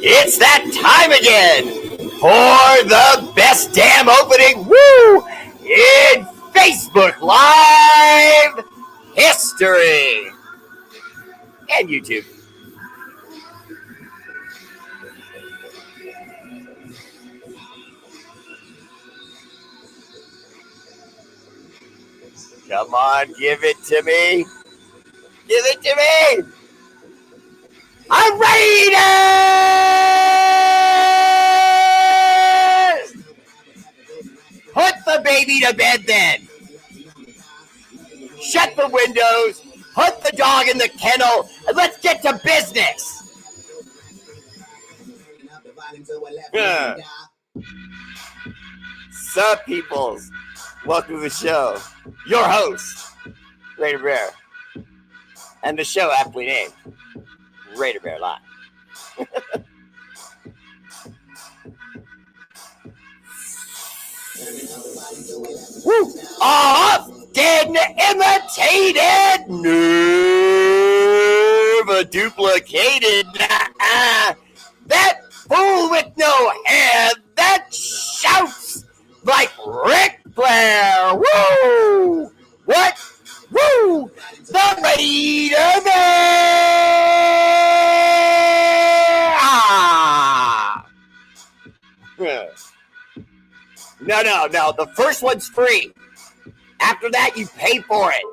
It's that time again for the best damn opening in Facebook Live history and YouTube. Come on, give it to me. Give it to me. R8RBEAR! Put the baby to bed then. Shut the windows. Put the dog in the kennel. And let's get to business. Sup, peoples? Welcome to the show. Your host, R8RBEAR. And the show aptly named R8RBEAR Live. Woo! Often imitated, never duplicated. That fool with no hair that shouts like Ric Flair. Woo! What? Woo! The R8RBEAR! No. The first one's free. After that, you pay for it.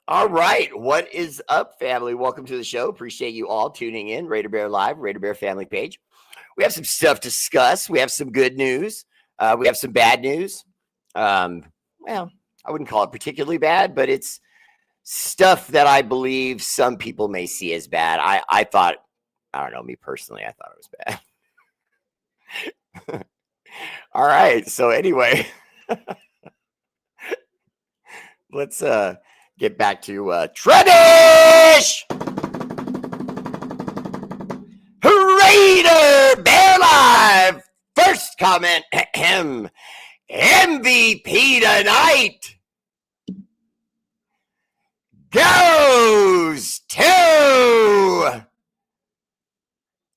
All right. What is up, family? Welcome to the show. Appreciate you all tuning in. R8RBEAR Live, R8RBEAR family page. We have some stuff to discuss. We have some good news. We have some bad news. Well, I wouldn't call it particularly bad, but it's stuff that I believe some people may see as bad. I thought, I don't know, me personally, I thought it was bad. All right. So anyway, let's get back to Tradish! R8RBEAR Live! First comment, MVP tonight goes to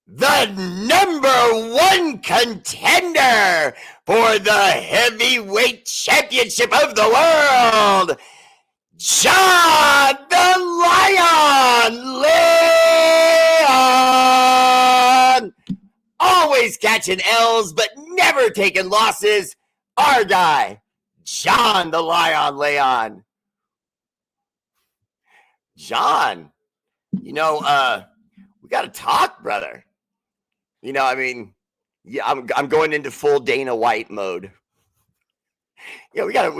the #1 contender for the heavyweight championship of the world, John the Lion Leon. Always catching L's, but never taking losses. Our guy, John the Lion Leon. John, we got to talk, brother. I'm going into full Dana White mode. Yeah, we gotta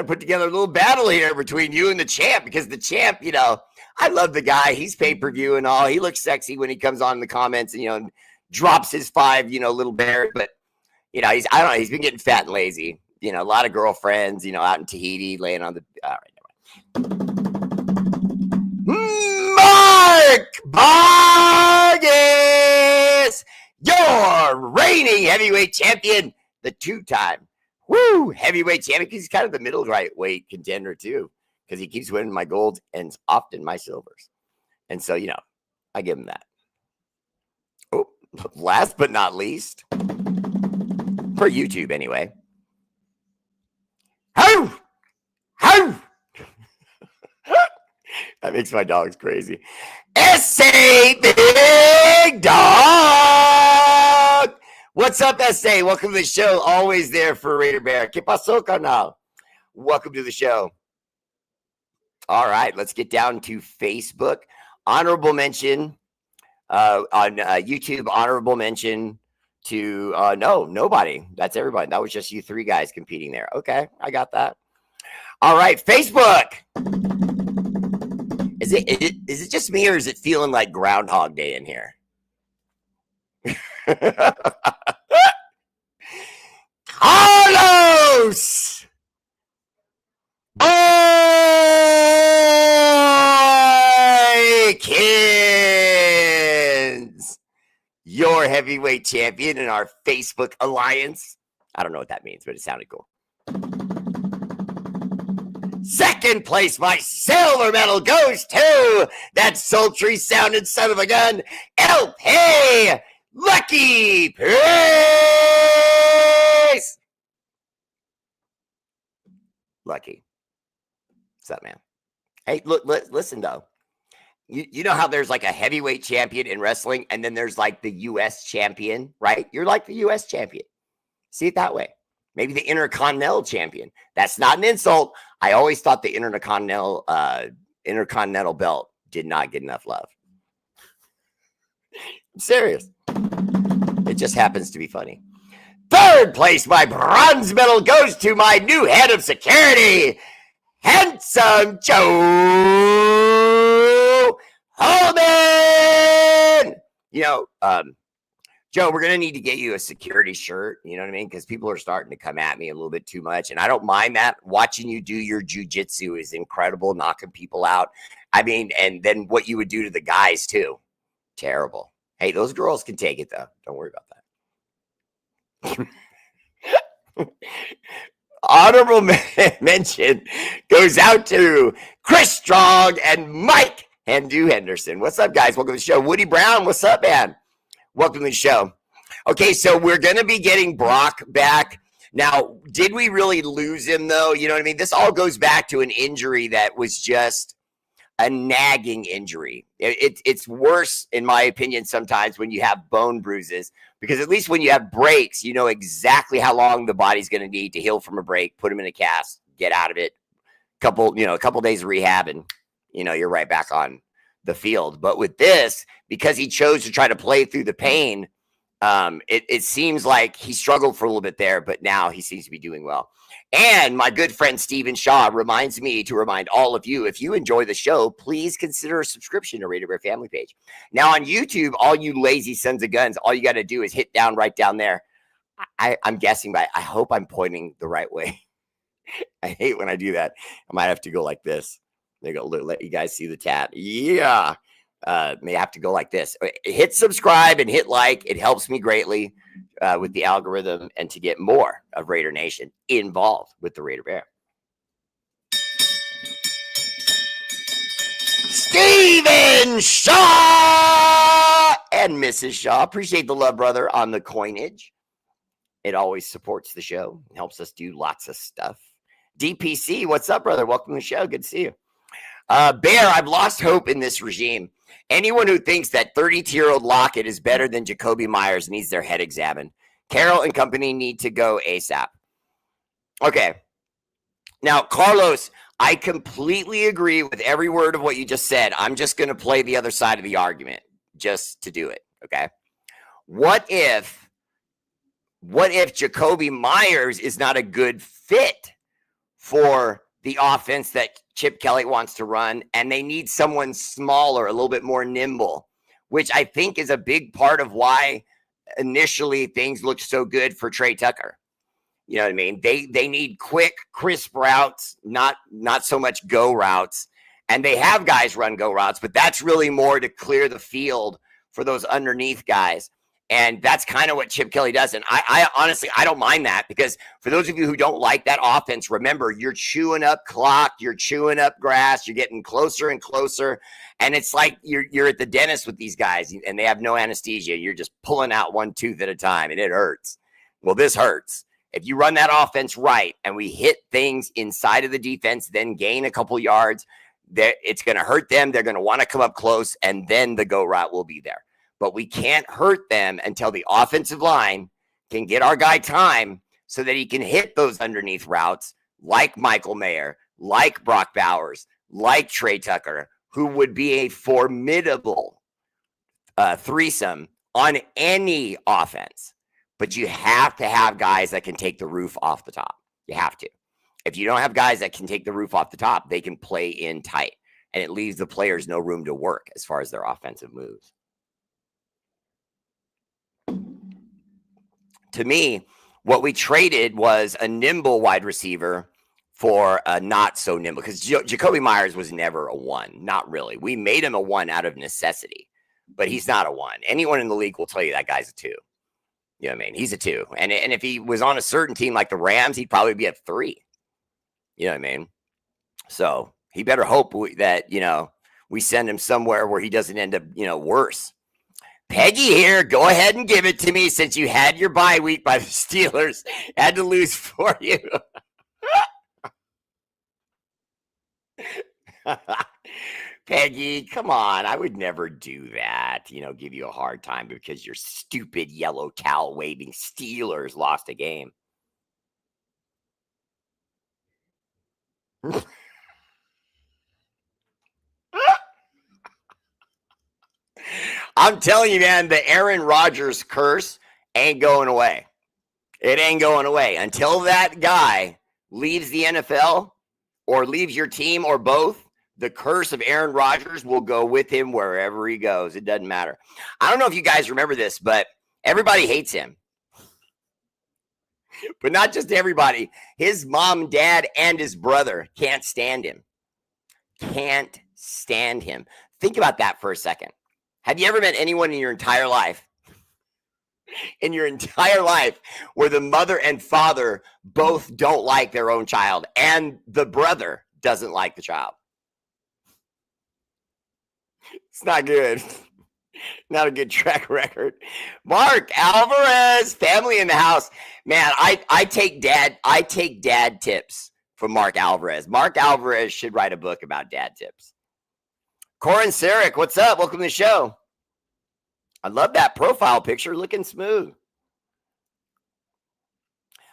put together a little battle here between you and the champ, because the champ, I love the guy. He's pay-per-view and all. He looks sexy when he comes on in the comments and and drops his 5 little bears. But he's been getting fat and lazy. A lot of girlfriends, out in Tahiti laying on the. All right, Mark Vargas, your reigning heavyweight champion, the 2-time heavyweight champion. He's kind of the middle weight contender too, because he keeps winning my golds and often my silvers. And so, I give him that. Oh, last but not least, for YouTube anyway. That makes my dogs crazy. S.A. Big Dog! What's up, S.A.? Welcome to the show. Always there for R8RBEAR. ¿Qué pasó, carnal? Welcome to the show. All right, let's get down to Facebook. Honorable mention on YouTube. Honorable mention to nobody. That's everybody. That was just you 3 guys competing there. Okay, I got that. All right, Facebook. Is it just me, or is it feeling like Groundhog Day in here? Carlos! heavyweight champion in our Facebook alliance. I don't know what that means, but it sounded cool. Second place, my silver medal goes to that sultry sounding son of a gun, LP Lucky Peace. Lucky. What's up, man? Hey, look, listen, though. You know how there's like a heavyweight champion in wrestling, and then there's like the U.S. champion, right? You're like the U.S. champion. See it that way. Maybe the Intercontinental champion. That's not an insult. I always thought the Intercontinental belt did not get enough love. I'm serious. It just happens to be funny. Third place, my bronze medal goes to my new head of security, Handsome Joe Holman. You know, Joe, we're going to need to get you a security shirt. You know what I mean? Because people are starting to come at me a little bit too much. And I don't mind that. Watching you do your jujitsu is incredible, knocking people out. I mean, and then what you would do to the guys, too. Terrible. Hey, those girls can take it, though. Don't worry about that. Honorable mention goes out to Chris Strong and Mike Henderson. What's up, guys? Welcome to the show. Woody Brown, what's up, man? Welcome to the show. Okay, so we're going to be getting Brock back. Now, did we really lose him, though? You know what I mean? This all goes back to an injury that was just a nagging injury. It's worse, in my opinion, sometimes when you have bone bruises, because at least when you have breaks, you know exactly how long the body's going to need to heal from a break, put him in a cast, get out of it, a couple days of rehab, and, you're right back on the field. But with this, because he chose to try to play through the pain, it seems like he struggled for a little bit there, but now he seems to be doing well. And my good friend Stephen Shaw reminds me to remind all of you, if you enjoy the show, please consider a subscription to R8RBEAR family page. Now on YouTube, all you lazy sons of guns, all you got to do is hit right down there. I'm guessing, but I hope I'm pointing the right way. I hate when I do that. I might have to go like this. There you go. Let you guys see the tat. Yeah. May have to go like this. Hit subscribe and hit like. It helps me greatly with the algorithm and to get more of Raider Nation involved with the R8RBEAR. Stephen Shaw and Mrs. Shaw. Appreciate the love, brother, on the coinage. It always supports the show. Helps us do lots of stuff. DPC, what's up, brother? Welcome to the show. Good to see you. Bear, I've lost hope in this regime. Anyone who thinks that 32-year-old Lockett is better than Jacoby Myers needs their head examined. Carroll and company need to go ASAP. Okay. Now, Carlos, I completely agree with every word of what you just said. I'm just going to play the other side of the argument just to do it, okay? What if Jacoby Myers is not a good fit for the offense that Chip Kelly wants to run, and they need someone smaller, a little bit more nimble, which I think is a big part of why initially things looked so good for Trey Tucker. You know what I mean? They need quick, crisp routes, not so much go routes. And they have guys run go routes, but that's really more to clear the field for those underneath guys. And that's kind of what Chip Kelly does. And I honestly, I don't mind that, because for those of you who don't like that offense, remember, you're chewing up clock, you're chewing up grass, you're getting closer and closer. And it's like you're at the dentist with these guys and they have no anesthesia. You're just pulling out one tooth at a time and it hurts. Well, this hurts. If you run that offense right and we hit things inside of the defense, then gain a couple yards, it's going to hurt them. They're going to want to come up close, and then the go route will be there. But we can't hurt them until the offensive line can get our guy time so that he can hit those underneath routes like Michael Mayer, like Brock Bowers, like Trey Tucker, who would be a formidable threesome on any offense. But you have to have guys that can take the roof off the top. You have to. If you don't have guys that can take the roof off the top, they can play in tight, and it leaves the players no room to work as far as their offensive moves. To me, what we traded was a nimble wide receiver for a not so nimble, because Jacoby Myers was never a one. Not really. We made him a one out of necessity, but he's not a 1. Anyone in the league will tell you that guy's a 2. You know what I mean? He's a 2. And if he was on a certain team like the Rams, he'd probably be a 3. You know what I mean? So he better hope that, you know, we send him somewhere where he doesn't end up, you know, worse. Peggy here, go ahead and give it to me since you had your bye week by the Steelers. Had to lose for you. Peggy, come on. I would never do that. You know, give you a hard time because your stupid yellow towel waving Steelers lost a game. I'm telling you, man, the Aaron Rodgers curse ain't going away. It ain't going away until that guy leaves the NFL or leaves your team or both. The curse of Aaron Rodgers will go with him wherever he goes. It doesn't matter. I don't know if you guys remember this, but everybody hates him. But not just everybody. His mom, dad, and his brother can't stand him. Can't stand him. Think about that for a second. Have you ever met anyone in your entire life where the mother and father both don't like their own child and the brother doesn't like the child? It's not good. Not a good track record. Mark Alvarez, family in the house. Man, I take dad tips from Mark Alvarez. Mark Alvarez should write a book about dad tips. Corin Sarek, what's up? Welcome to the show. I love that profile picture, looking smooth.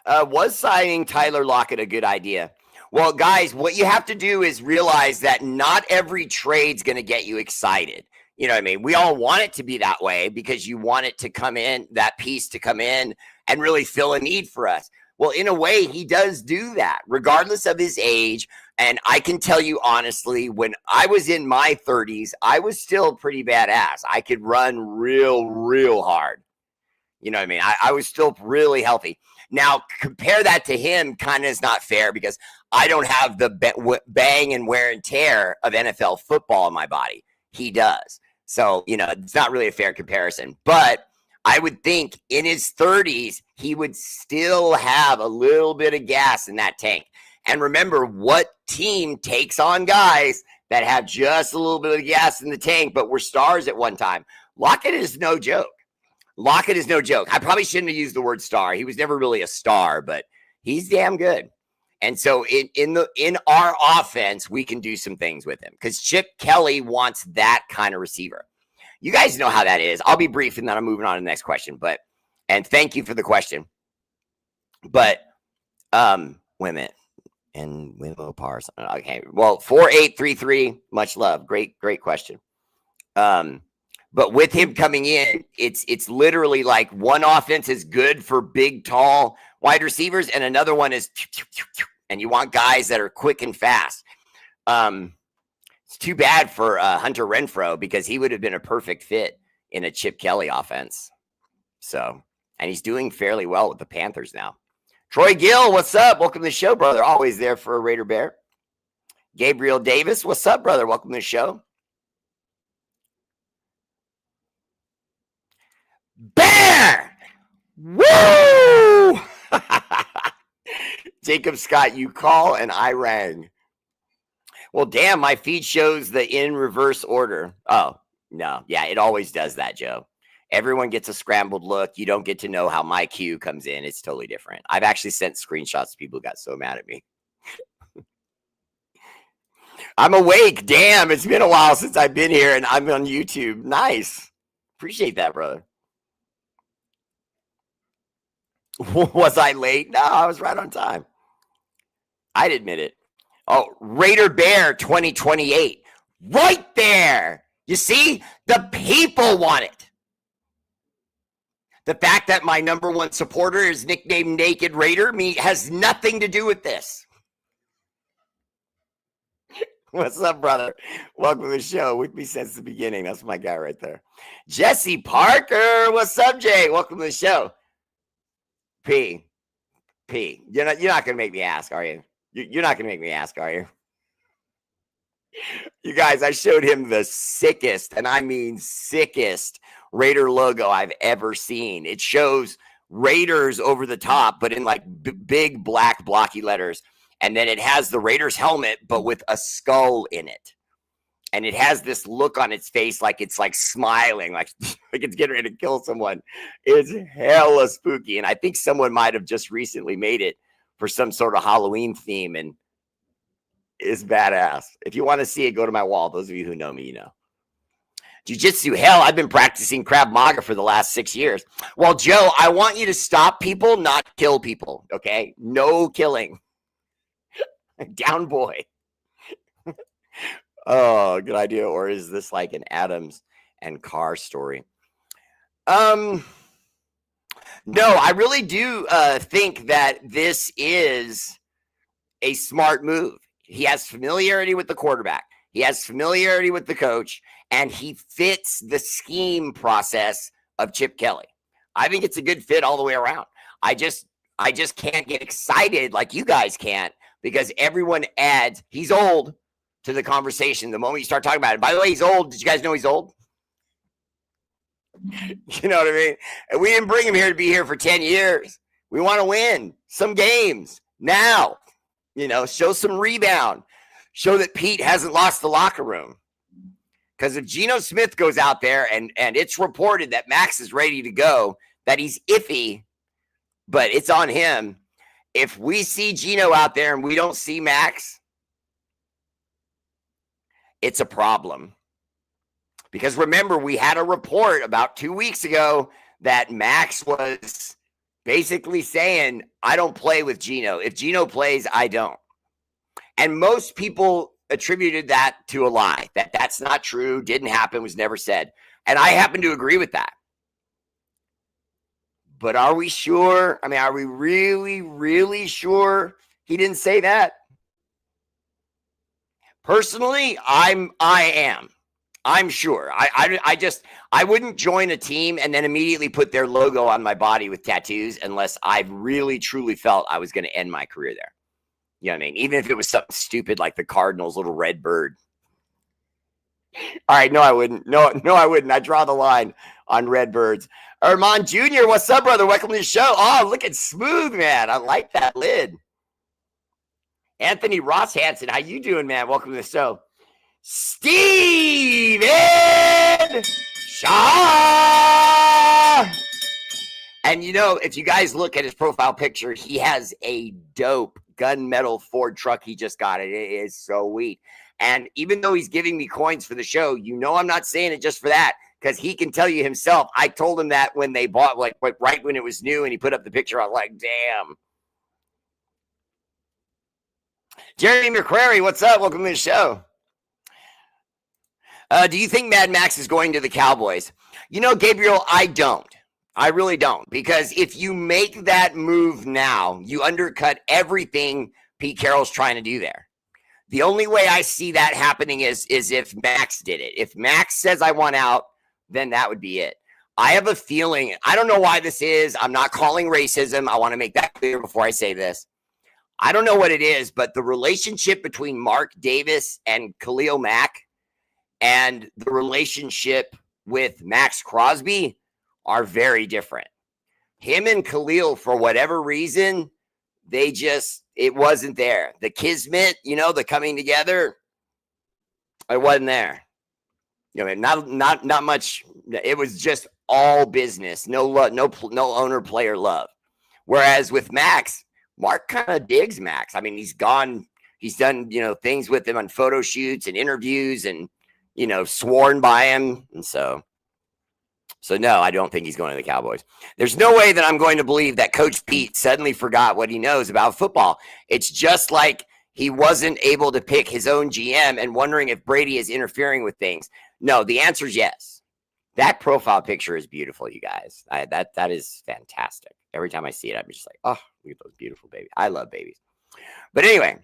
Was signing Tyler Lockett a good idea? Well, guys, what you have to do is realize that not every trade's going to get you excited. You know what I mean? We all want it to be that way because you want it to come in, that piece to come in and really fill a need for us. Well, in a way, he does do that, regardless of his age. And I can tell you honestly, when I was in my 30s, I was still pretty badass. I could run real hard. You know what I mean? I was still really healthy. Now, compare that to him kind of is not fair because I don't have the bang and wear and tear of NFL football in my body. He does. So, you know, it's not really a fair comparison. But I would think in his 30s, he would still have a little bit of gas in that tank. And remember, what team takes on guys that have just a little bit of gas in the tank, but were stars at one time? Lockett is no joke. Lockett is no joke. I probably shouldn't have used the word star. He was never really a star, but he's damn good. And so in our offense, we can do some things with him because Chip Kelly wants that kind of receiver. You guys know how that is. I'll be brief and then I'm moving on to the next question. And thank you for the question. But wait a minute. And Willow Pars. Okay. Well, 4833, much love. Great question. But with him coming in, it's literally like one offense is good for big, tall wide receivers, and another one is, and you want guys that are quick and fast. It's too bad for Hunter Renfrow because he would have been a perfect fit in a Chip Kelly offense. So, and he's doing fairly well with the Panthers now. Troy Gill, what's up? Welcome to the show, brother. Always there for a Raider Bear. Gabriel Davis, what's up, brother? Welcome to the show. Bear! Woo! Jacob Scott, you call and I rang. Well, damn, my feed shows the in reverse order. Oh, no. Yeah, it always does that, Joe. Everyone gets a scrambled look. You don't get to know how my cue comes in. It's totally different. I've actually sent screenshots to people who got so mad at me. I'm awake. Damn, it's been a while since I've been here and I'm on YouTube. Nice. Appreciate that, brother. Was I late? No, I was right on time. I'd admit it. Oh, Raider Bear 2028. Right there. You see? The people want it. The fact that my number one supporter is nicknamed Naked Raider has nothing to do with this. What's up, brother? Welcome to the show. With me since the beginning. That's my guy right there. Jesse Parker. What's up, Jay? Welcome to the show. P. You're not going to make me ask, are you? You're not going to make me ask, are you? You guys, I showed him the sickest, and I mean sickest, Raider logo I've ever seen. It shows Raiders over the top, but in like big black blocky letters. And then it has the Raiders helmet, but with a skull in it. And it has this look on its face like it's like smiling, like it's getting ready to kill someone. It's hella spooky. And I think someone might have just recently made it for some sort of Halloween theme, and it's badass. If you want to see it, go to my wall. Those of you who know me, you know. Jiu-jitsu, hell, I've been practicing Krav Maga for the last 6 years. Well, Joe, I want you to stop people, not kill people, okay? No killing. Down, boy. Oh, good idea. Or is this like an Adams and Carr story? No, I really do think that this is a smart move. He has familiarity with the quarterback. He has familiarity with the coach, and he fits the scheme process of Chip Kelly. I think it's a good fit all the way around. I just can't get excited like you guys can't, because everyone adds, he's old, to the conversation the moment you start talking about it. By the way, he's old. Did you guys know he's old? You know what I mean? And we didn't bring him here to be here for 10 years. We want to win some games now. You know, show some rebound. Show that Pete hasn't lost the locker room. Because if Geno Smith goes out there and it's reported that Max is ready to go, that he's iffy, but it's on him. If we see Geno out there and we don't see Max, it's a problem. Because remember, we had a report about 2 weeks ago that Max was basically saying, I don't play with Geno. If Geno plays, I don't. And most people attributed that to a lie, that that's not true, didn't happen, was never said. And I happen to agree with that. But are we sure? I mean, are we really, really sure he didn't say that? Personally, I am. I'm sure. I wouldn't join a team and then immediately put their logo on my body with tattoos unless I really, truly felt I was going to end my career there. You know what I mean? Even if it was something stupid like the Cardinals' little red bird. All right, no, I wouldn't. No, I wouldn't. I draw the line on red birds. Armand Jr., what's up, brother? Welcome to the show. Oh, look at Smooth, man. I like that lid. Anthony Ross Hansen, how you doing, man? Welcome to the show. Steven Shaw. And you know, if you guys look at his profile picture, he has a dope gunmetal Ford truck he just got. It is so sweet. And even though he's giving me coins for the show, you know I'm not saying it just for that, because he can tell you himself. I told him that when they bought, like right when it was new, and he put up the picture. I was like, damn. Jeremy McCrary, what's up? Welcome to the show. Do you think Mad Max is going to the Cowboys? You know, Gabriel, I don't. I really don't. Because if you make that move now, you undercut everything Pete Carroll's trying to do there. The only way I see that happening is if Max did it. If Max says I want out, then that would be it. I have a feeling, I don't know why this is. I'm not calling racism. I want to make that clear before I say this. I don't know what it is, but the relationship between Mark Davis and Khalil Mack and the relationship with Max Crosby are very different. Him and Khalil, for whatever reason, it wasn't there. The kismet, you know, the coming together, it wasn't there. You know, not much. It was just all business. No love, no owner player love. Whereas with Max, Mark kind of digs Max. I mean, he's done, you know, things with him on photo shoots and interviews, and, you know, sworn by him. And so no, I don't think he's going to the Cowboys. There's no way that I'm going to believe that Coach Pete suddenly forgot what he knows about football. It's just like he wasn't able to pick his own GM and wondering if Brady is interfering with things. No, the answer is yes. That profile picture is beautiful, you guys. That is fantastic. Every time I see it, I'm just like, oh, look at those beautiful babies. I love babies. But anyway,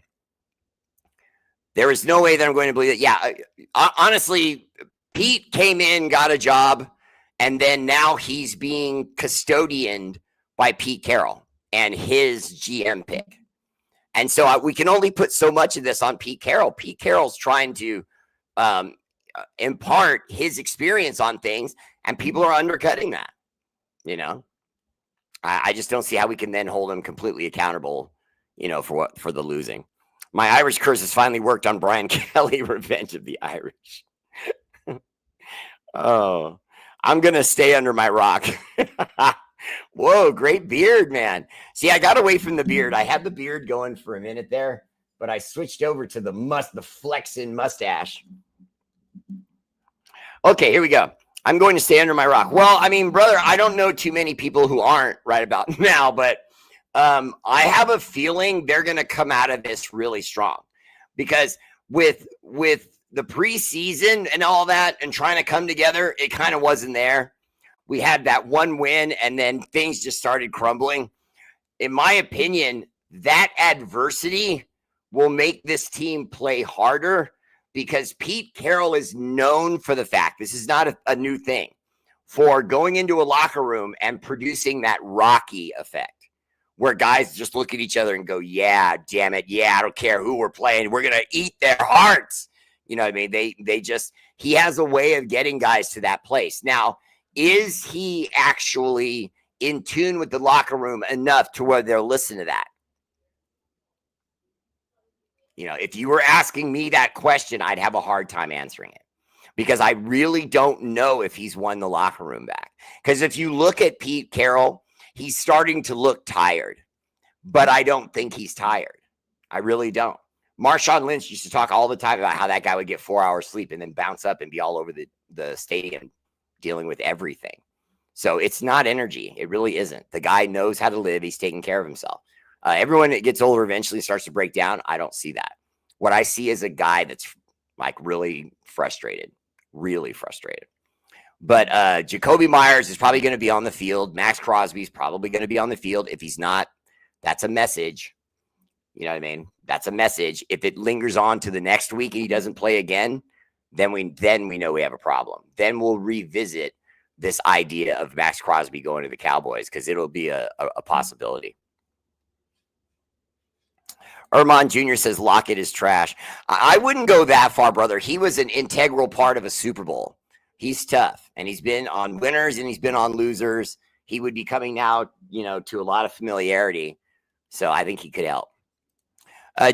there is no way that I'm going to believe that. Yeah, honestly, Pete came in, got a job, and then now he's being custodianed by Pete Carroll and his GM pick. And so we can only put so much of this on Pete Carroll. Pete Carroll's trying to impart his experience on things, and people are undercutting that. You know, I just don't see how we can then hold him completely accountable, you know, for the losing. My Irish curse has finally worked on Brian Kelly, Revenge of the Irish. Oh, I'm going to stay under my rock. Whoa, great beard, man. See, I got away from the beard. I had the beard going for a minute there, but I switched over to the flexing mustache. Okay, here we go. I'm going to stay under my rock. Well, I mean, brother, I don't know too many people who aren't right about now, but I have a feeling they're going to come out of this really strong, because with the preseason and all that and trying to come together, it kind of wasn't there. We had that one win and then things just started crumbling. In my opinion, that adversity will make this team play harder, because Pete Carroll is known for the fact, this is not a new thing, for going into a locker room and producing that Rocky effect, where guys just look at each other and go, yeah, damn it. Yeah, I don't care who we're playing. We're going to eat their hearts. You know what I mean? He has a way of getting guys to that place. Now, is he actually in tune with the locker room enough to where they'll listen to that? You know, if you were asking me that question, I'd have a hard time answering it, because I really don't know if he's won the locker room back. Because if you look at Pete Carroll, he's starting to look tired, but I don't think he's tired. I really don't. Marshawn Lynch used to talk all the time about how that guy would get 4 hours sleep and then bounce up and be all over the stadium dealing with everything. So it's not energy. It really isn't. The guy knows how to live. He's taking care of himself. Everyone that gets older eventually starts to break down. I don't see that. What I see is a guy that's like really frustrated. But Jacoby Myers is probably going to be on the field. Max Crosby's probably going to be on the field. If he's not, that's a message. You know what I mean? That's a message. If it lingers on to the next week and he doesn't play again, then we know we have a problem. Then we'll revisit this idea of Max Crosby going to the Cowboys, because it'll be a possibility. Ermon Jr. says Lockett is trash. I wouldn't go that far, brother. He was an integral part of a Super Bowl. He's tough, and he's been on winners and he's been on losers. He would be coming now, you know, to a lot of familiarity. So I think he could help.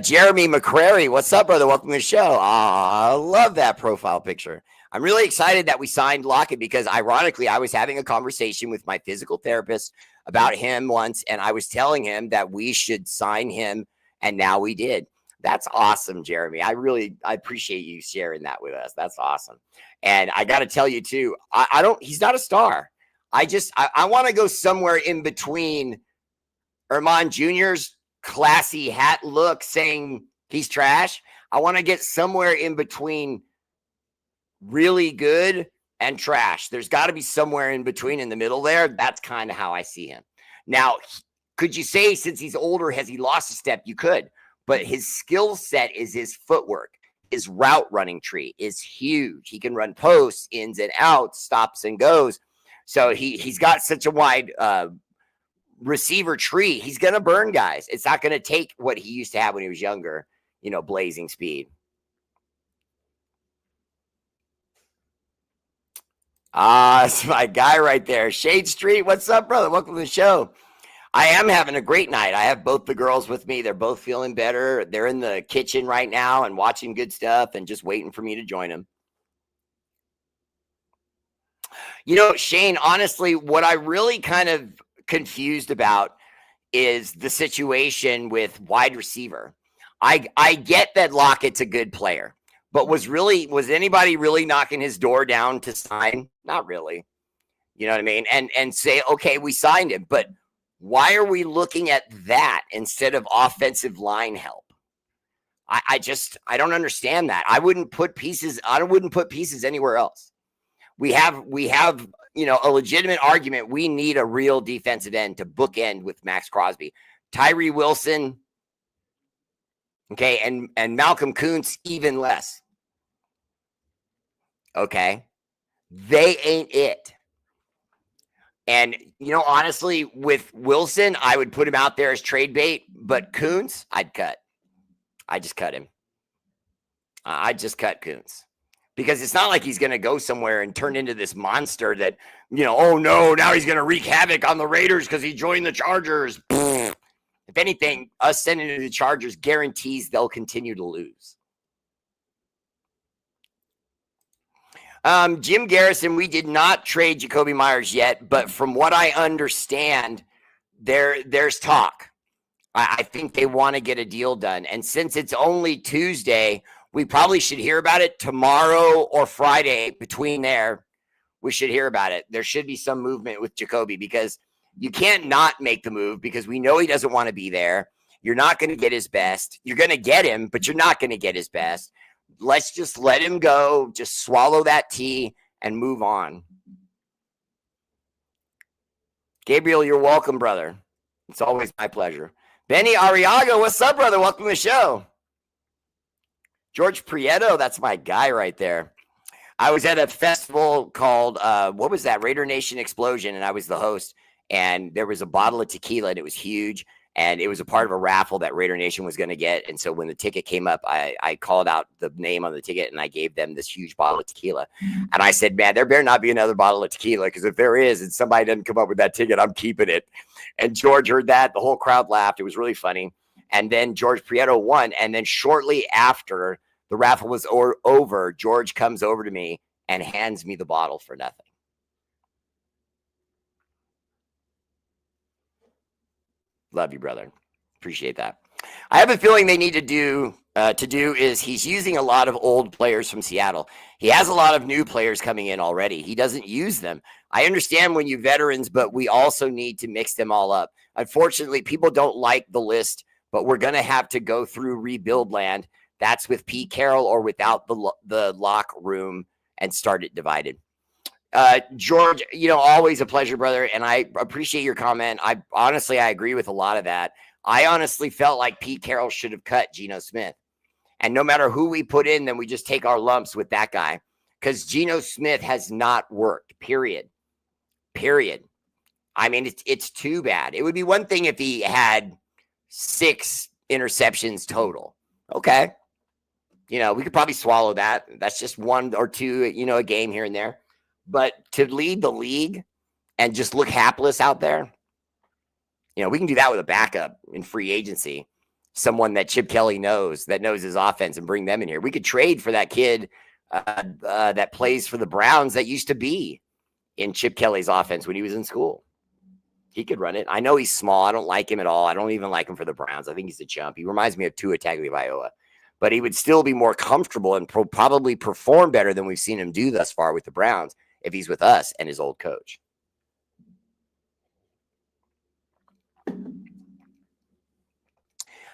Jeremy McCrary, what's up, brother? Welcome to the show. I love that profile picture. I'm really excited that we signed Lockett, because ironically, I was having a conversation with my physical therapist about him once, and I was telling him that we should sign him, and now we did. That's awesome, Jeremy. I appreciate you sharing that with us. That's awesome. And I got to tell you too, he's not a star. I want to go somewhere in between Ermon Jr.'s classy hat look saying he's trash. I want to get somewhere in between really good and trash. There's got to be somewhere in between, in the middle there. That's kind of how I see him. Now, could you say since he's older, has he lost a step? You could, but his skill set is his footwork. His route running tree is huge. He can run posts, ins and outs, stops and goes. So he's got such a wide receiver tree. He's going to burn guys. It's not going to take what he used to have when he was younger, you know, blazing speed. It's my guy right there. Shade Street. What's up, brother? Welcome to the show. I am having a great night. I have both the girls with me. They're both feeling better. They're in the kitchen right now and watching good stuff and just waiting for me to join them. You know, Shane, honestly, what I really kind of confused about is the situation with wide receiver. I get that Lockett's a good player, but was anybody really knocking his door down to sign? Not really. You know what I mean? And say, okay, we signed him, but why are we looking at that instead of offensive line help? I don't understand that. I wouldn't put pieces anywhere else. We have, you know, a legitimate argument. We need a real defensive end to bookend with Max Crosby, Tyree Wilson. Okay. And Malcolm Kuntz, even less. Okay. They ain't it. And, you know, honestly, with Wilson, I would put him out there as trade bait, But Kuntz, I'd cut. I just cut him. I just cut Kuntz. Because it's not like he's going to go somewhere and turn into this monster that, oh no, now he's going to wreak havoc on the Raiders because he joined the Chargers. If anything, us sending him to the Chargers guarantees they'll continue to lose. Jim Garrison, we did not trade Jakobi Meyers yet, but from what I understand, there's talk. I think they want to get a deal done. And since it's only Tuesday, we probably should hear about it tomorrow or Friday. Between there, we should hear about it. There should be some movement with Jakobi because you can't not make the move because we know he doesn't want to be there. You're not going to get his best. You're going to get him, but you're not going to get his best. Let's just let him go. Just swallow that tea and move on. Gabriel, you're welcome, brother. It's always my pleasure. Benny Arriaga, what's up, brother? Welcome to the show. George Prieto, that's my guy right there. I was at a festival called, what was that? Raider Nation Explosion, and I was the host. And there was a bottle of tequila, and it was huge. And it was a part of a raffle that Raider Nation was going to get. And so when the ticket came up, I called out the name on the ticket, and I gave them this huge bottle of tequila. And I said, man, there better not be another bottle of tequila, because if there is and somebody doesn't come up with that ticket, I'm keeping it. And George heard that. The whole crowd laughed. It was really funny. And then George Prieto won. And then shortly after the raffle was over, George comes over to me and hands me the bottle for nothing. Love you, brother. Appreciate that. I have a feeling they need to do is he's using a lot of old players from Seattle. He has a lot of new players coming in already. He doesn't use them. I understand when you veterans, but we also need to mix them all up. Unfortunately, people don't like the list, but we're going to have to go through rebuild land. That's with Pete Carroll or without the lock room and start it divided. George, always a pleasure, brother. And I appreciate your comment. I agree with a lot of that. I honestly felt like Pete Carroll should have cut Geno Smith. And no matter who we put in, then we just take our lumps with that guy. Because Geno Smith has not worked, period. I mean, it's too bad. It would be one thing if he had 6 interceptions total. Okay. We could probably swallow that. That's just 1 or 2, a game here and there. But to lead the league and just look hapless out there, we can do that with a backup in free agency. Someone that Chip Kelly knows, that knows his offense, and bring them in here. We could trade for that kid that plays for the Browns that used to be in Chip Kelly's offense when he was in school. He could run it. I know he's small. I don't like him at all. I don't even like him for the Browns. I think he's a chump. He reminds me of Tua Tagovailoa. But he would still be more comfortable and probably perform better than we've seen him do thus far with the Browns if he's with us and his old coach. And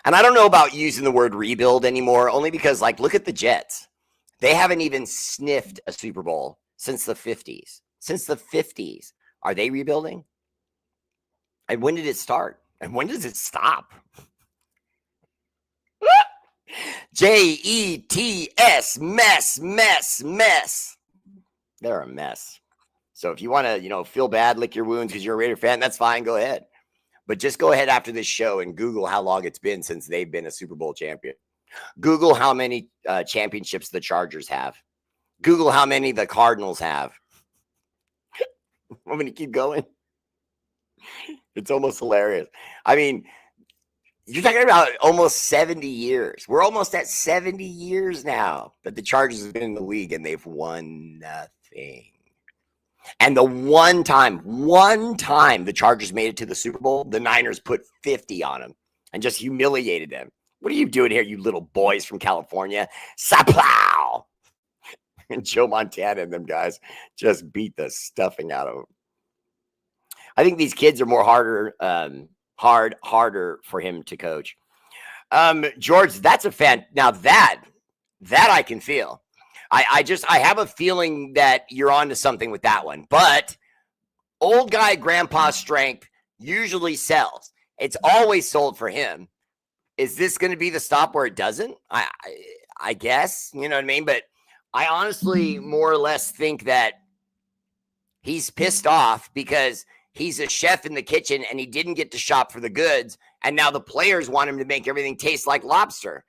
I don't know about using the word rebuild anymore, only because, look at the Jets. They haven't even sniffed a Super Bowl since the 50s. Since the 50s. Are they rebuilding? And when did it start? And when does it stop? Jets, mess. They're a mess. So if you want to, feel bad, lick your wounds because you're a Raider fan, that's fine. Go ahead. But just go ahead after this show and Google how long it's been since they've been a Super Bowl champion. Google how many championships the Chargers have. Google how many the Cardinals have. I'm going to keep going. It's almost hilarious. I mean, you're talking about almost 70 years. We're almost at 70 years now that the Chargers have been in the league and they've won nothing. And the one time the Chargers made it to the Super Bowl, the Niners put 50 on them and just humiliated them. What are you doing here, you little boys from California? Saplow! And Joe Montana and them guys just beat the stuffing out of them. I think these kids are more harder for him to coach. George, that's a fan. Now that I can feel. I have a feeling that you're onto something with that one. But old guy grandpa strength usually sells. It's always sold for him. Is this going to be the stop where it doesn't? I guess, you know what I mean? But I honestly more or less think that he's pissed off because he's a chef in the kitchen and he didn't get to shop for the goods. And now the players want him to make everything taste like lobster.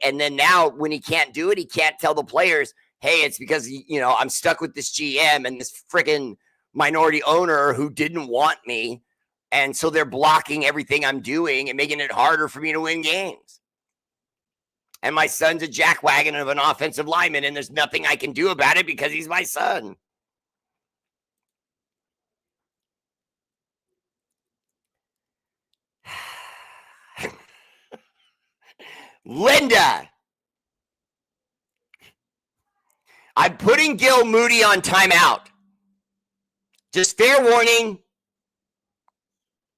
And then now when he can't do it, he can't tell the players, hey, it's because, I'm stuck with this GM and this freaking minority owner who didn't want me. And so they're blocking everything I'm doing and making it harder for me to win games. And my son's a jackwagon of an offensive lineman, and there's nothing I can do about it because he's my son. Linda, I'm putting Gil Moody on timeout. Just fair warning,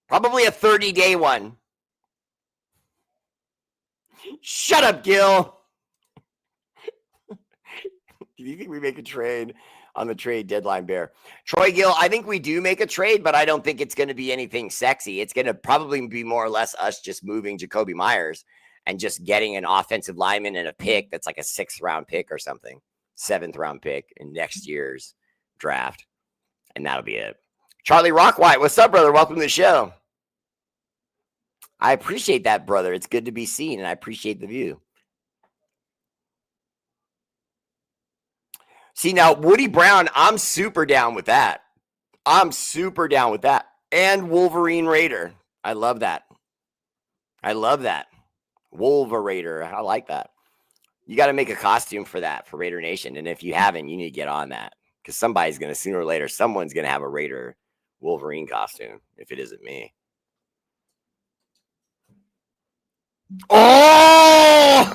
probably a 30-day one. Shut up, Gil. Do you think we make a trade on the trade deadline, Bear? Troy Gill, I think we do make a trade, but I don't think it's going to be anything sexy. It's going to probably be more or less us just moving Jacoby Myers and just getting an offensive lineman and a pick that's like a 6th-round pick or something, 7th-round pick in next year's draft. And that'll be it. Charlie Rockwhite, what's up, brother? Welcome to the show. I appreciate that, brother. It's good to be seen, and I appreciate the view. See, now, Woody Brown, I'm super down with that. I'm super down with that. And Wolverine Raider. I love that. I love that. Wolverine. I like that. You got to make a costume for that, for Raider Nation. And if you haven't, you need to get on that. Because somebody's going to, sooner or later, someone's going to have a Raider Wolverine costume, if it isn't me. Oh,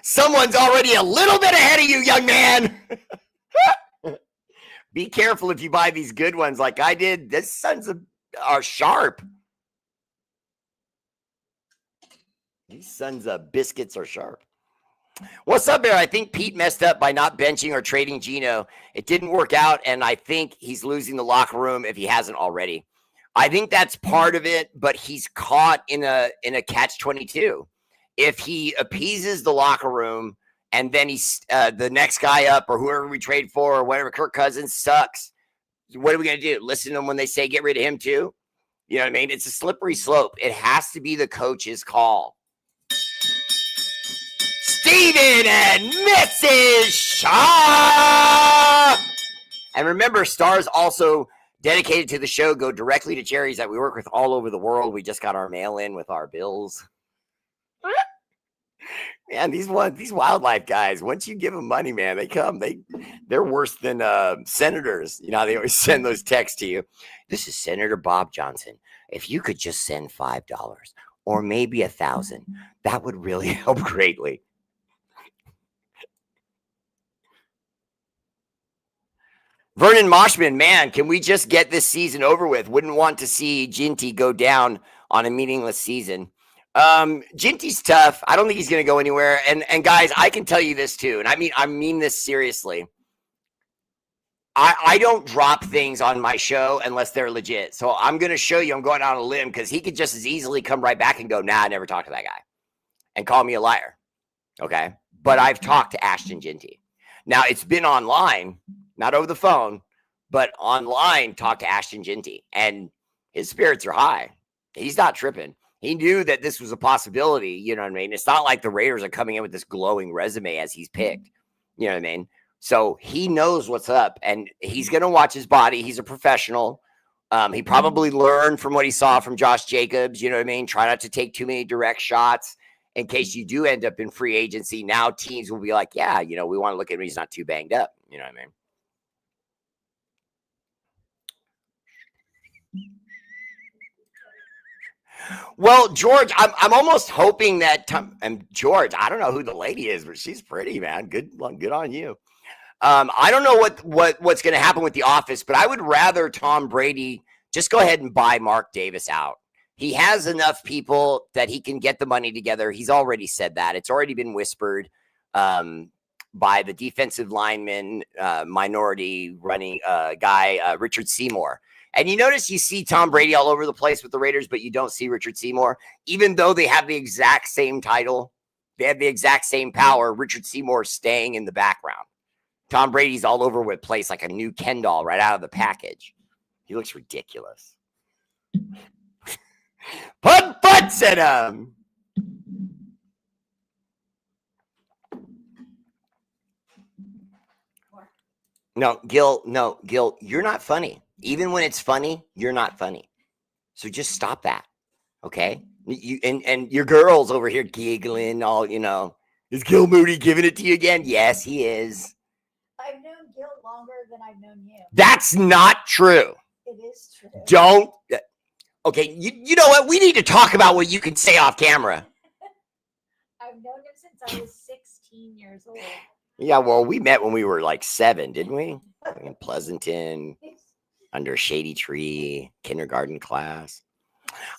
someone's already a little bit ahead of you, young man. Be careful if you buy these good ones like I did. These sons are sharp. These sons of biscuits are sharp. What's up, Bear? I think Pete messed up by not benching or trading Geno. It didn't work out, and I think he's losing the locker room if he hasn't already. I think that's part of it, but he's caught in a catch-22. If he appeases the locker room and then he's the next guy up or whoever we trade for or whatever, Kirk Cousins sucks, what are we going to do? Listen to them when they say get rid of him too? You know what I mean? It's a slippery slope. It has to be the coach's call. Steven and Mrs. Shaw! And remember, stars also dedicated to the show go directly to charities that we work with all over the world. We just got our mail in with our bills. Man, these wildlife guys, once you give them money, man, they come. They're worse than senators. You know, they always send those texts to you. This is Senator Bob Johnson. If you could just send $5 or maybe $1,000, that would really help greatly. Vernon Moshman, man, can we just get this season over with? Wouldn't want to see Ginty go down on a meaningless season. Ginty's tough. I don't think he's going to go anywhere. And guys, I can tell you this too. And I mean this seriously. I don't drop things on my show unless they're legit. So I'm going to show you, I'm going out on a limb because he could just as easily come right back and go, nah, I never talked to that guy and call me a liar. Okay. But I've talked to Ashton Ginty. Now it's been online, not over the phone, but online, talk to Ashton Ginty, and his spirits are high. He's not tripping. He knew that this was a possibility. You know what I mean? It's not like the Raiders are coming in with this glowing resume as he's picked. You know what I mean? So he knows what's up, and he's going to watch his body. He's a professional. He probably learned from what he saw from Josh Jacobs. You know what I mean? Try not to take too many direct shots in case you do end up in free agency. Now teams will be like, yeah, you know, we want to look at him. He's not too banged up. You know what I mean? Well, George, I'm almost hoping that and George, I don't know who the lady is, but she's pretty, man. Good on you. I don't know what's going to happen with the office, but I would rather Tom Brady just go ahead and buy Mark Davis out. He has enough people that he can get the money together. He's already said that. It's already been whispered by the defensive lineman, minority running guy, Richard Seymour. And you notice you see Tom Brady all over the place with the Raiders, but you don't see Richard Seymour. Even though they have the exact same title, they have the exact same power, Richard Seymour is staying in the background. Tom Brady's all over with place like a new Ken doll right out of the package. He looks ridiculous. Put butts in him. No, Gil, you're not funny. Even when it's funny, you're not funny. So just stop that. Okay? You and your girl's over here giggling, all, Is Gil Moody giving it to you again? Yes, he is. I've known Gil longer than I've known you. That's not true. It is true. Don't. Okay, you know what? We need to talk about what you can say off camera. I've known him since I was 16 years old. Yeah, well, we met when we were like 7, didn't we? In Pleasanton, under a shady tree, kindergarten class.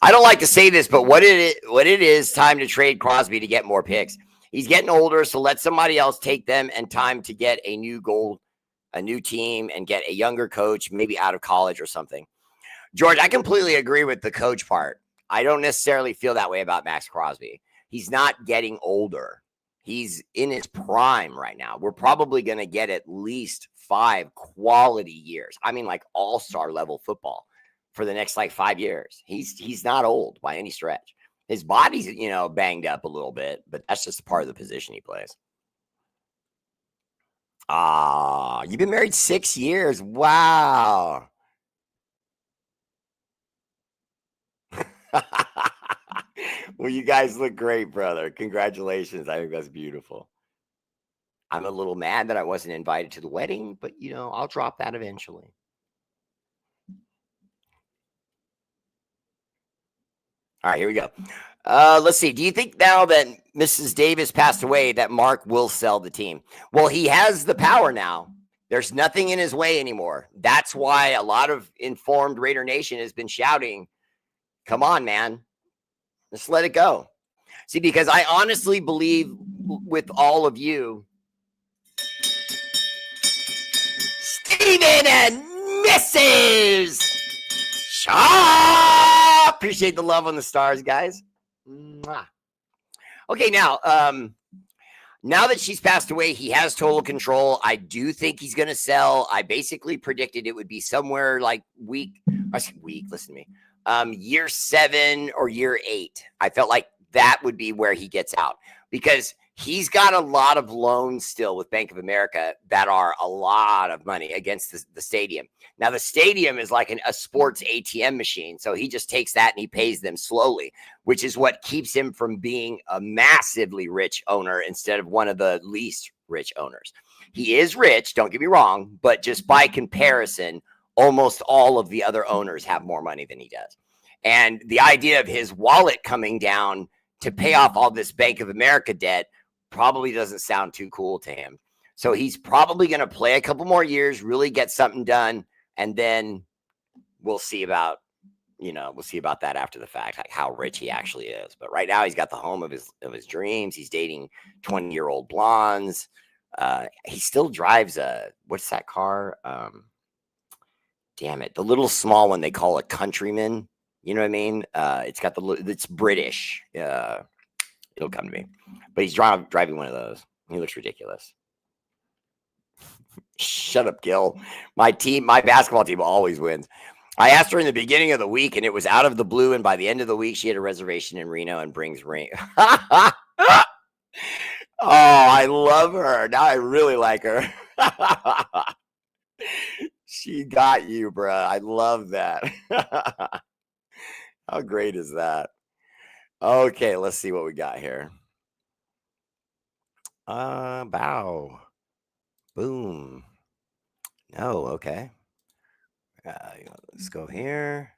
I don't like to say this, but what it is time to trade Crosby to get more picks. He's getting older, so let somebody else take them, and time to get a new goal, a new team, and get a younger coach, maybe out of college or something. George, I completely agree with the coach part. I don't necessarily feel that way about Max Crosby. He's not getting older. He's in his prime right now. We're probably going to get at least 5 quality years. I mean, like all-star level football for the next 5 years. He's not old by any stretch. His body's, banged up a little bit, but that's just part of the position he plays. You've been married 6 years. Wow. Well, you guys look great, brother. Congratulations. I think that's beautiful. I'm a little mad that I wasn't invited to the wedding, but, I'll drop that eventually. All right, here we go. Let's see. Do you think now that Mrs. Davis passed away that Mark will sell the team? Well, he has the power now. There's nothing in his way anymore. That's why a lot of informed Raider Nation has been shouting, come on, man. Let's let it go. See, because I honestly believe with all of you, Steven and Mrs. Shaw. Appreciate the love on the stars, guys. Mwah. Okay, now that she's passed away, he has total control. I do think he's going to sell. I basically predicted it would be somewhere like listen to me. Year 7 or year 8. I felt like that would be where he gets out, because he's got a lot of loans still with Bank of America that are a lot of money against the stadium. Now, the stadium is like a sports ATM machine. So he just takes that and he pays them slowly, which is what keeps him from being a massively rich owner instead of one of the least rich owners. He is rich, don't get me wrong, but just by comparison, almost all of the other owners have more money than he does. And the idea of his wallet coming down to pay off all this Bank of America debt probably doesn't sound too cool to him. So he's probably going to play a couple more years, really get something done, and then we'll see about that after the fact, like how rich he actually is. But right now he's got the home of his dreams. He's dating 20-year-old blondes. He still drives what's that car? Damn it, the little small one they call a Countryman. You know what I mean? It's British. It'll come to me. But he's driving one of those. He looks ridiculous. Shut up, Gil. My basketball team always wins. I asked her in the beginning of the week, and it was out of the blue. And by the end of the week, she had a reservation in Reno and brings ring. Oh, I love her. Now I really like her. She got you, bruh. I love that. How great is that? Okay, let's see what we got here. Bow. Boom. No, okay. Let's go here.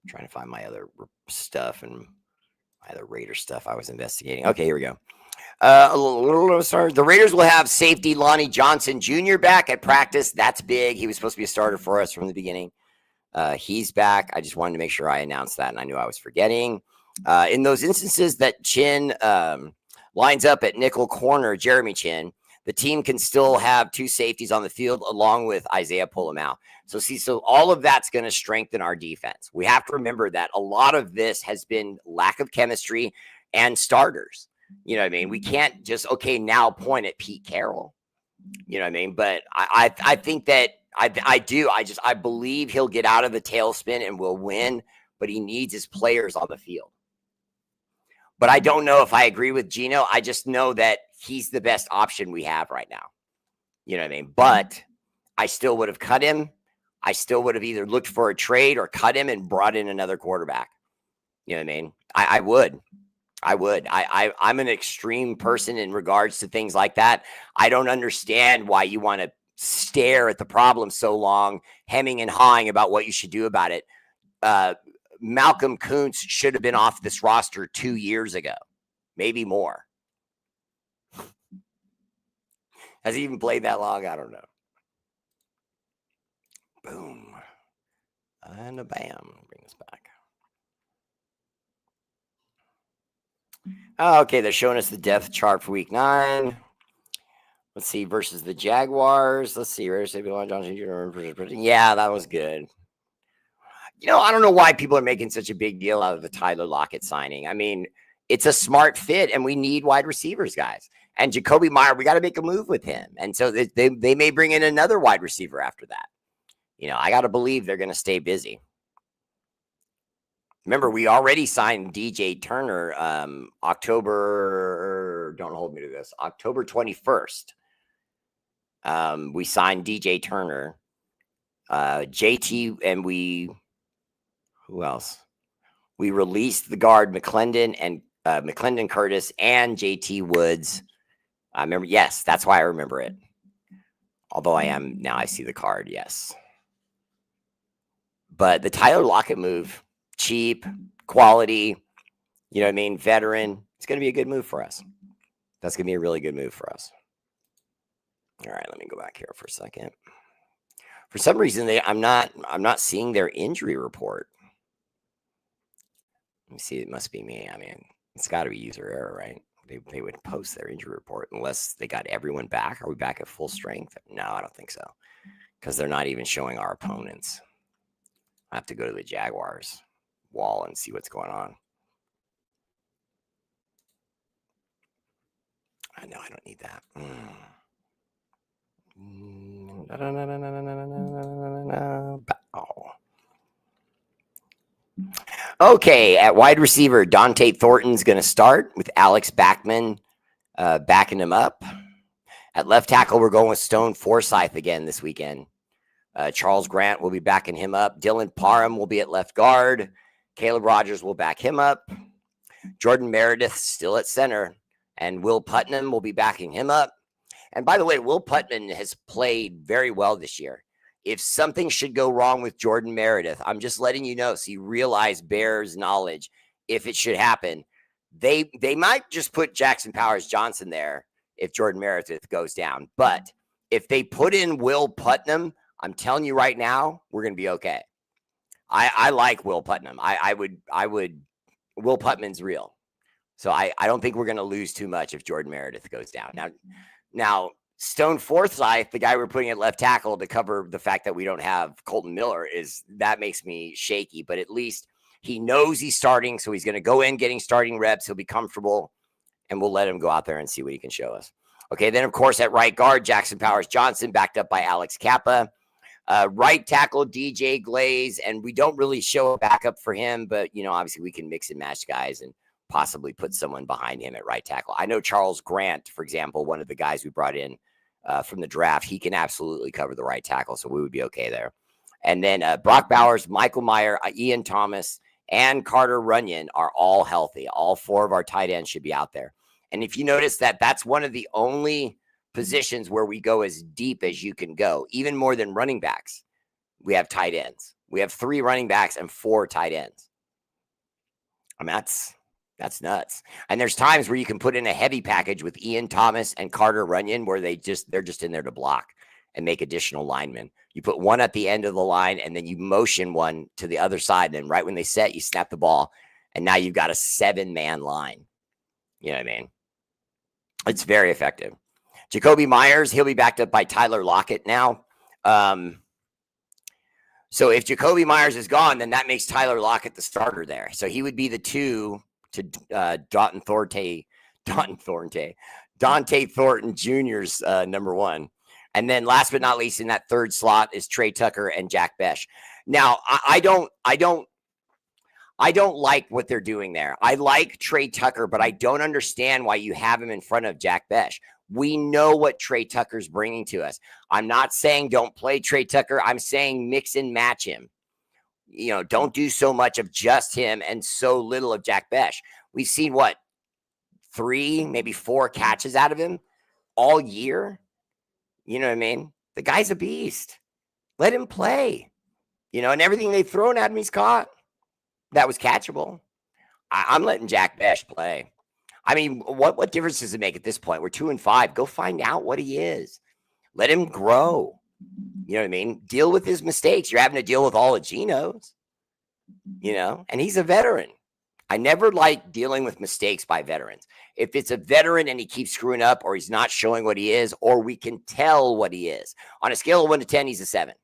I'm trying to find my other stuff and my other Raider stuff I was investigating. Okay, here we go. The Raiders will have safety Lonnie Johnson Jr. back at practice. That's big. He was supposed to be a starter for us from the beginning. He's back. I just wanted to make sure I announced that, and I knew I was forgetting. In those instances that Chin lines up at nickel corner, Jeremy Chin, the team can still have 2 safeties on the field along with Isaiah Pulamau. So all of that's going to strengthen our defense. We have to remember that a lot of this has been lack of chemistry and starters. You know what I mean? We can't just, now point at Pete Carroll. You know what I mean? But I think that I do. I believe he'll get out of the tailspin and will win, but he needs his players on the field. But I don't know if I agree with Gino. I just know that he's the best option we have right now. You know what I mean? But I still would have cut him. I still would have either looked for a trade or cut him and brought in another quarterback. You know what I mean? I would. I'm an extreme person in regards to things like that. I don't understand why you want to stare at the problem so long, hemming and hawing about what you should do about it. Malcolm Kuntz should have been off this roster 2 years ago, maybe more. Has he even played that long? I don't know. Boom. And a bam. Bring this back. Oh, okay, they're showing us the depth chart for week 9. Let's see, versus the Jaguars. Let's see. Yeah, that was good. You know, I don't know why people are making such a big deal out of the Tyler Lockett signing. I mean, it's a smart fit, and we need wide receivers, guys. And Jacoby Meyer, we got to make a move with him. And so they may bring in another wide receiver after that. You know, I got to believe they're going to stay busy. Remember, we already signed DJ Turner October 21st. We signed DJ Turner, JT, and who else? We released the guard McClendon and McClendon Curtis and JT Woods. I remember, yes, that's why I remember it. Although I see the card, yes. But the Tyler Lockett move, cheap, quality, you know what I mean, veteran, it's going to be a good move for us. That's going to be a really good move for us. All right, let me go back here for a second. For some reason, I'm not seeing their injury report. Let me see. It must be me. I mean, it's got to be user error, right? They would post their injury report unless they got everyone back. Are we back at full strength? No, I don't think so, because they're not even showing our opponents. I have to go to the Jaguars wall and see what's going on. I know I don't need that. Okay, at wide receiver, Dante Thornton's going to start with Alex Backman backing him up. At left tackle, we're going with Stone Forsythe again this weekend. Charles Grant will be backing him up. Dylan Parham will be at left guard. Caleb Rogers will back him up. Jordan Meredith still at center. And Will Putnam will be backing him up. And by the way, Will Putnam has played very well this year. If something should go wrong with Jordan Meredith, I'm just letting you know so you realize Bears knowledge. If it should happen, they might just put Jackson Powers Johnson there if Jordan Meredith goes down. But if they put in Will Putnam, I'm telling you right now, we're going to be okay. I like Will Putnam. I would. Will Putnam's real. So I don't think we're going to lose too much if Jordan Meredith goes down. Now Stone Forsythe, the guy we're putting at left tackle to cover the fact that we don't have Colton Miller, that makes me shaky. But at least he knows he's starting, so he's going to go in getting starting reps. He'll be comfortable, and we'll let him go out there and see what he can show us. Okay, then, of course, at right guard, Jackson Powers Johnson, backed up by Alex Kappa. Right tackle, DJ Glaze, and we don't really show a backup for him, but, obviously we can mix and match guys and possibly put someone behind him at right tackle. I know Charles Grant, for example, one of the guys we brought in from the draft, he can absolutely cover the right tackle, so we would be okay there. And then Brock Bowers, Michael Meyer, Ian Thomas, and Carter Runyon are all healthy. All 4 of our tight ends should be out there. And if you notice that's one of the only positions where we go as deep as you can go, even more than running backs. We have tight ends. We have 3 running backs and 4 tight ends. I mean, that's nuts. And there's times where you can put in a heavy package with Ian Thomas and Carter Runyon where they're just in there to block and make additional linemen. You put one at the end of the line and then you motion one to the other side. And then right when they set, you snap the ball. And now you've got a 7-man line. You know what I mean? It's very effective. Jacoby Myers, he'll be backed up by Tyler Lockett now. So if Jacoby Myers is gone, then that makes Tyler Lockett the starter there. So he would be the 2 to Dante Thornton Jr.'s number 1. And then last but not least, in that third slot is Trey Tucker and Jack Besh. Now, I don't like what they're doing there. I like Trey Tucker, but I don't understand why you have him in front of Jack Besh. We know what Trey Tucker's bringing to us. I'm not saying don't play Trey Tucker. I'm saying mix and match him. Don't do so much of just him and so little of Jack Besh. We've seen what, 3, maybe 4 catches out of him all year. You know what I mean? The guy's a beast. Let him play. And everything they've thrown at him, he's caught. That was catchable. I'm letting Jack Besh play. I mean, what difference does it make at this point? We're 2-5. Go find out what he is. Let him grow. You know what I mean? Deal with his mistakes. You're having to deal with all of Geno's, and he's a veteran. I never like dealing with mistakes by veterans. If it's a veteran and he keeps screwing up or he's not showing what he is, or we can tell what he is. On a scale of 1 to 10, he's a 7.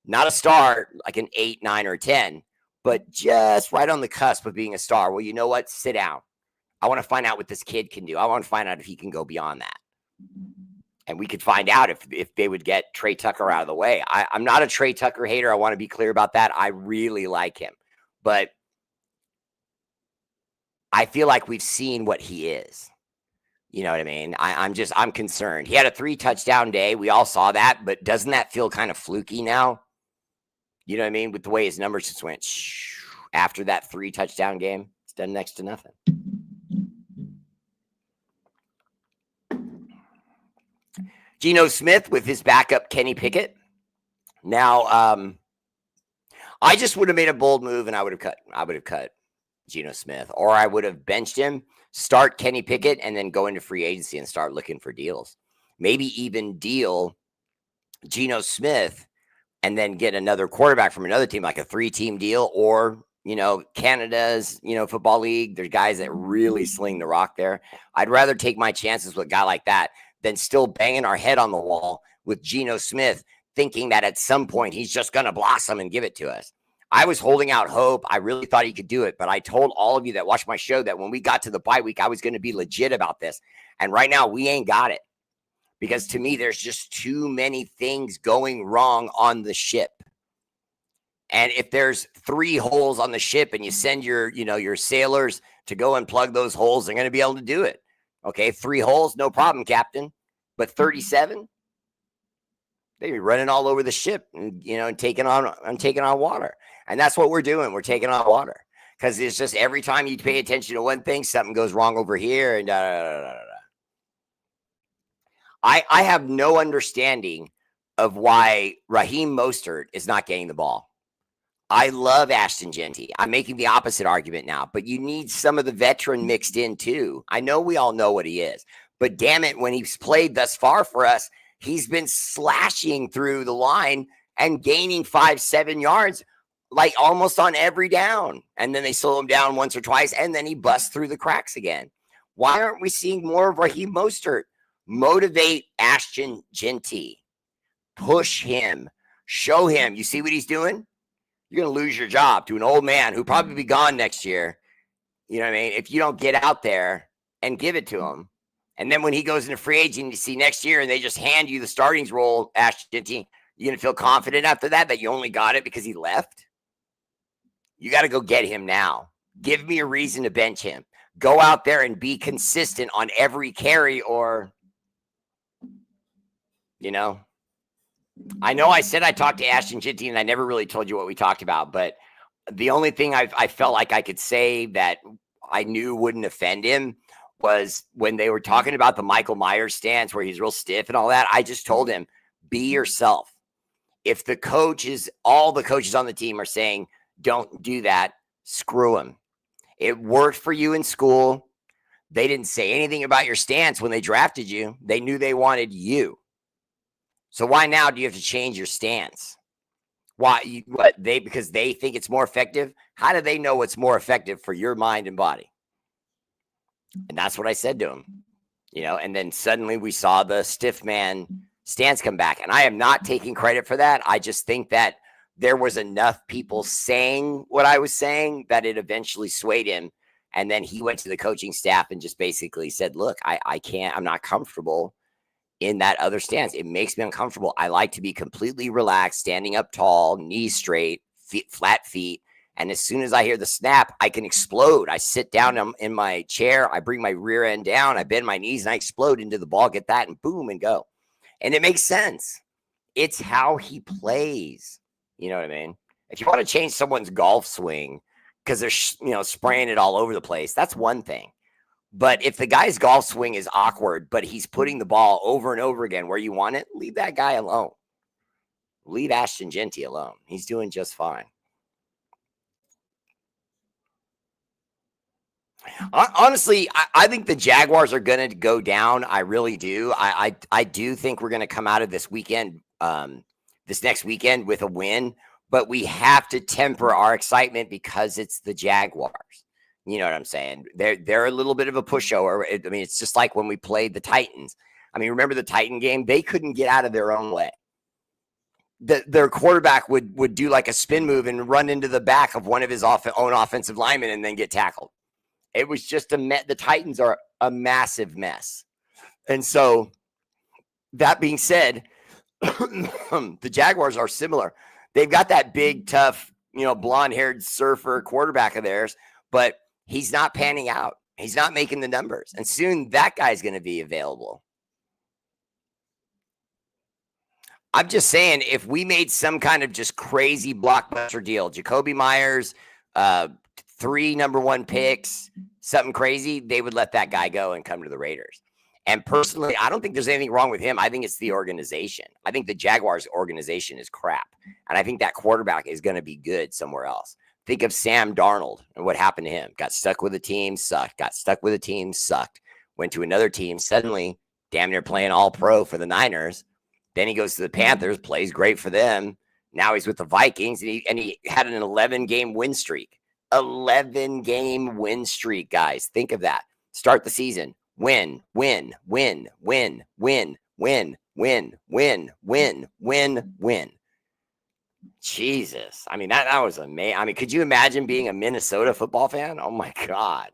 Not a star like an 8, 9, or 10, but just right on the cusp of being a star. Well, you know what? Sit down. I want to find out what this kid can do. I want to find out if he can go beyond that. And we could find out if they would get Trey Tucker out of the way. I'm not a Trey Tucker hater. I want to be clear about that. I really like him. But I feel like we've seen what he is. You know what I mean? I'm concerned. He had a 3-touchdown day. We all saw that. But doesn't that feel kind of fluky now? You know what I mean? With the way his numbers just went after that 3-touchdown game. It's done next to nothing. Geno Smith with his backup, Kenny Pickett. Now, I just would have made a bold move and I would have cut Geno Smith, or I would have benched him, start Kenny Pickett, and then go into free agency and start looking for deals. Maybe even deal Geno Smith and then get another quarterback from another team, like a 3-team deal, or, Canada's, football league. There's guys that really sling the rock there. I'd rather take my chances with a guy like that than still banging our head on the wall with Geno Smith, thinking that at some point he's just going to blossom and give it to us. I was holding out hope. I really thought he could do it, but I told all of you that watched my show that when we got to the bye week, I was going to be legit about this. And right now we ain't got it, because to me, there's just too many things going wrong on the ship. And if there's 3 holes on the ship and you send your sailors to go and plug those holes, they're going to be able to do it. Okay, 3 holes, no problem, Captain. But 37, they'd be running all over the ship and taking on water. And that's what we're doing. We're taking on water, because it's just every time you pay attention to one thing, something goes wrong over here. And I have no understanding of why Raheem Mostert is not getting the ball. I love Ashton Genty. I'm making the opposite argument now, but you need some of the veteran mixed in too. I know we all know what he is, but damn it, when he's played thus far for us, he's been slashing through the line and gaining 5-7 yards, like almost on every down. And then they slow him down once or twice, and then he busts through the cracks again. Why aren't we seeing more of Raheem Mostert? Motivate Ashton Genty. Push him. Show him. You see what he's doing? You're going to lose your job to an old man who'll probably be gone next year. You know what I mean? If you don't get out there and give it to him. And then when he goes into free agency next year and they just hand you the starting role, Ashton Genty, you're going to feel confident after that you only got it because he left? You got to go get him now. Give me a reason to bench him. Go out there and be consistent on every carry, or, I know I said I talked to Ashton Genty and I never really told you what we talked about, but the only thing I felt like I could say that I knew wouldn't offend him was when they were talking about the Michael Myers stance where he's real stiff and all that. I just told him, be yourself. If all the coaches on the team are saying, don't do that, screw him. It worked for you in school. They didn't say anything about your stance when they drafted you. They knew they wanted you. So why now do you have to change your stance? Why? Because they think it's more effective? How do they know what's more effective for your mind and body? And that's what I said to him. And then suddenly we saw the stiff man stance come back. And I am not taking credit for that. I just think that there was enough people saying what I was saying that it eventually swayed him. And then he went to the coaching staff and just basically said, look, I can't, I'm not comfortable in that other stance. It makes me uncomfortable. I like to be completely relaxed, standing up tall, knees straight, flat feet. And as soon as I hear the snap, I can explode. I sit down in my chair. I bring my rear end down. I bend my knees and I explode into the ball, get that, and boom, and go. And it makes sense. It's how he plays. You know what I mean? If you want to change someone's golf swing because they're, spraying it all over the place, that's one thing. But if the guy's golf swing is awkward, but he's putting the ball over and over again where you want it, leave that guy alone. Leave Ashton Genty alone. He's doing just fine. Honestly, I think the Jaguars are going to go down. I really do. I do think we're going to come out of this weekend, this next weekend with a win, but we have to temper our excitement because it's the Jaguars. You know what I'm saying? They're a little bit of a pushover. I mean, it's just like when we played the Titans. I mean, remember the Titan game? They couldn't get out of their own way. Their quarterback would do like a spin move and run into the back of one of his own offensive linemen and then get tackled. It was just the Titans are a massive mess. And so that being said, the Jaguars are similar. They've got that big, tough, blonde-haired surfer quarterback of theirs, but he's not panning out. He's not making the numbers. And soon that guy's going to be available. I'm just saying, if we made some kind of just crazy blockbuster deal, Jacoby Myers, 3 number 1 picks, something crazy, they would let that guy go and come to the Raiders. And personally, I don't think there's anything wrong with him. I think it's the organization. I think the Jaguars organization is crap. And I think that quarterback is going to be good somewhere else. Think of Sam Darnold and what happened to him. Got stuck with a team, sucked. Got stuck with a team, sucked. Went to another team, suddenly damn near playing all pro for the Niners. Then he goes to the Panthers, plays great for them. Now he's with the Vikings, and he had an 11-game win streak. 11-game win streak, guys. Think of that. Start the season. Win, win, win, win, win, win, win, win, win, win, win. Jesus. I mean, that was amazing. I mean, could you imagine being a Minnesota football fan? Oh, my God.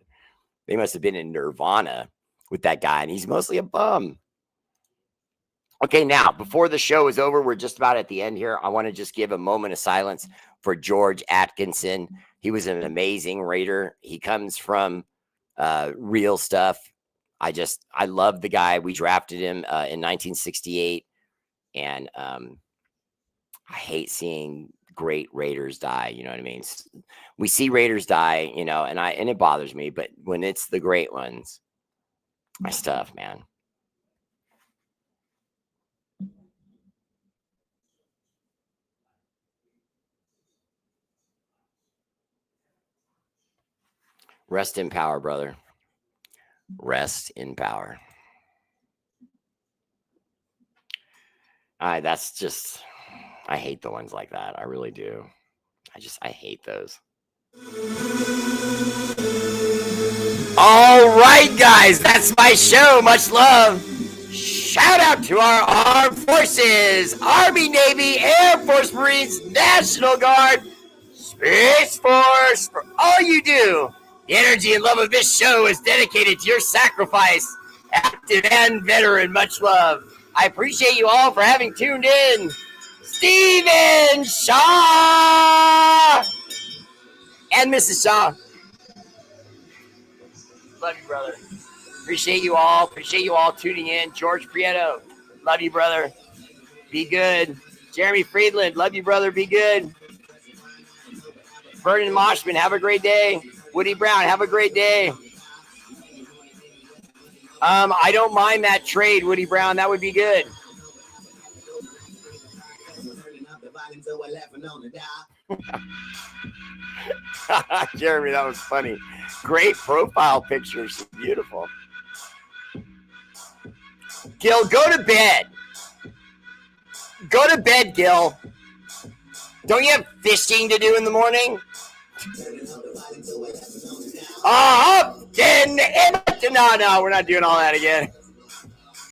They must have been in nirvana with that guy, and he's mostly a bum. Okay, now, before the show is over, we're just about at the end here. I want to just give a moment of silence for George Atkinson. He was an amazing Raider. He comes from real stuff. I love the guy. We drafted him in 1968, and I hate seeing great Raiders die. You know what I mean? We see Raiders die, and it bothers me. But when it's the great ones, it's tough, man. Rest in power, brother. Rest in power. That's just, I hate the ones like that. I really do. I hate those. All right, guys, that's my show. Much love. Shout out to our armed forces, Army, Navy, Air Force, Marines, National Guard, Space Force, for all you do. The energy and love of this show is dedicated to your sacrifice, active and veteran. Much love. I appreciate you all for having tuned in. Stephen Shaw and Mrs. Shaw. Love you, brother. Appreciate you all. Appreciate you all tuning in. George Prieto. Love you, brother. Be good. Jeremy Friedland. Love you, brother. Be good. Vernon Moshman. Have a great day. Woody Brown, have a great day. I don't mind that trade, Woody Brown. That would be good. Jeremy, that was funny. Great profile pictures. Beautiful. Gil, go to bed. Go to bed, Gil. Don't you have fishing to do in the morning? No, we're not doing all that again.